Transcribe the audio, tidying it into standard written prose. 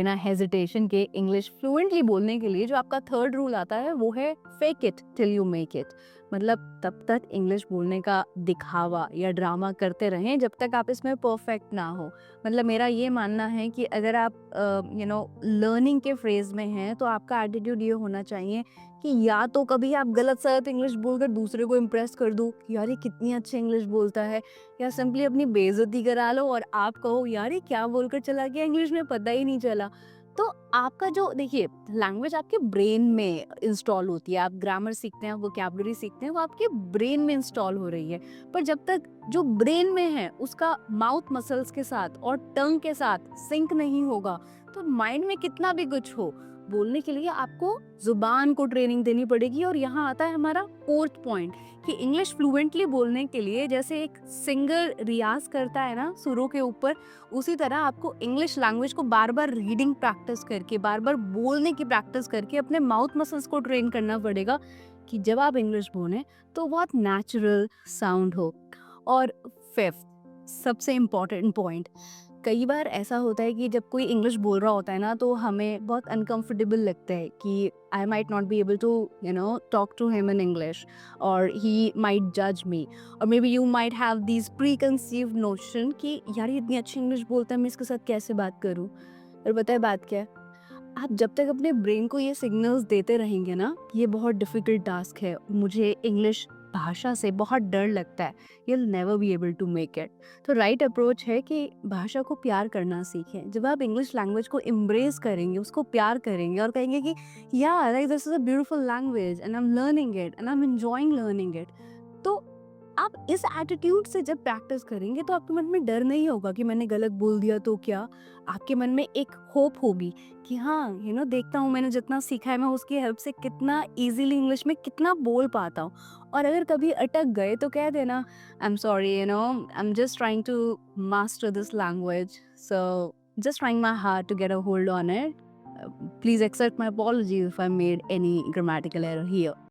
बिना हेजिटेशन के English fluently बोलने के लिए जो आपका थर्ड रूल आता है वो है fake it till you make it. मतलब तब तक इंग्लिश बोलने का दिखावा या ड्रामा करते रहें जब तक आप इसमें परफेक्ट ना हो। मतलब मेरा ये मानना है कि अगर आप लर्निंग के फेज में हैं तो आपका एटीट्यूड ये होना चाहिए कि या तो कभी आप गलत सलत इंग्लिश बोलकर दूसरे को इम्प्रेस कर दो कि यार ये कितनी अच्छी इंग्लिश बोलता है, या सिंपली अपनी बेइज्जती करा लो और आप कहो यार ये क्या बोलकर चला गया, इंग्लिश में पता ही नहीं चला। तो आपका जो देखिए लैंग्वेज आपके ब्रेन में इंस्टॉल होती है, आप ग्रामर सीखते हैं, वोकैबुलरी सीखते हैं, वो आपके ब्रेन में इंस्टॉल हो रही है। पर जब तक जो ब्रेन में है उसका माउथ मसल्स के साथ और टंग के साथ सिंक नहीं होगा, तो माइंड में कितना भी कुछ हो, बोलने के लिए आपको जुबान को ट्रेनिंग देनी पड़ेगी। और यहाँ आता है हमारा फोर्थ पॉइंट कि इंग्लिश फ्लुएंटली बोलने के लिए जैसे एक सिंगर रियाज करता है ना सुरों के ऊपर, उसी तरह आपको इंग्लिश लैंग्वेज को बार बार रीडिंग प्रैक्टिस करके, बार बार बोलने की प्रैक्टिस करके अपने माउथ मसल्स को ट्रेन करना पड़ेगा कि जब आप इंग्लिश बोलें तो बहुत नेचुरल साउंड हो। और फिफ्थ, सबसे इम्पॉर्टेंट पॉइंट, कई बार ऐसा होता है कि जब कोई इंग्लिश बोल रहा होता है ना तो हमें बहुत अनकंफर्टेबल लगता है कि I might not be able to talk to him in English, और ही माइट जज मी, और maybe you might have these preconceived notion कि यार ये इतनी अच्छी इंग्लिश बोलता है, मैं इसके साथ कैसे बात करूँ। और बताए बात क्या है, आप जब तक अपने ब्रेन को ये सिग्नल्स देते रहेंगे ना ये बहुत डिफिकल्ट टास्क है, मुझे इंग्लिश भाषा से बहुत डर लगता है, you will never be able to make it. तो राइट अप्रोच है कि भाषा को प्यार करना सीखें। जब आप इंग्लिश लैंग्वेज को एम्ब्रेस करेंगे, उसको प्यार करेंगे और कहेंगे कि या like this is a beautiful language and I am learning it and I am enjoying learning it, तो आप इस एटीट्यूड से जब प्रैक्टिस करेंगे तो आपके मन में डर नहीं होगा कि मैंने गलत बोल दिया तो क्या। आपके मन में एक होप होगी कि हाँ देखता हूँ मैंने जितना सीखा है मैं उसकी हेल्प से कितना इजीली इंग्लिश में कितना बोल पाता हूँ। और अगर कभी अटक गए तो कह देना I am sorry, I am just trying to master this language, so just trying my heart to get a hold on it, please accept my apology if I made any grammatical error here.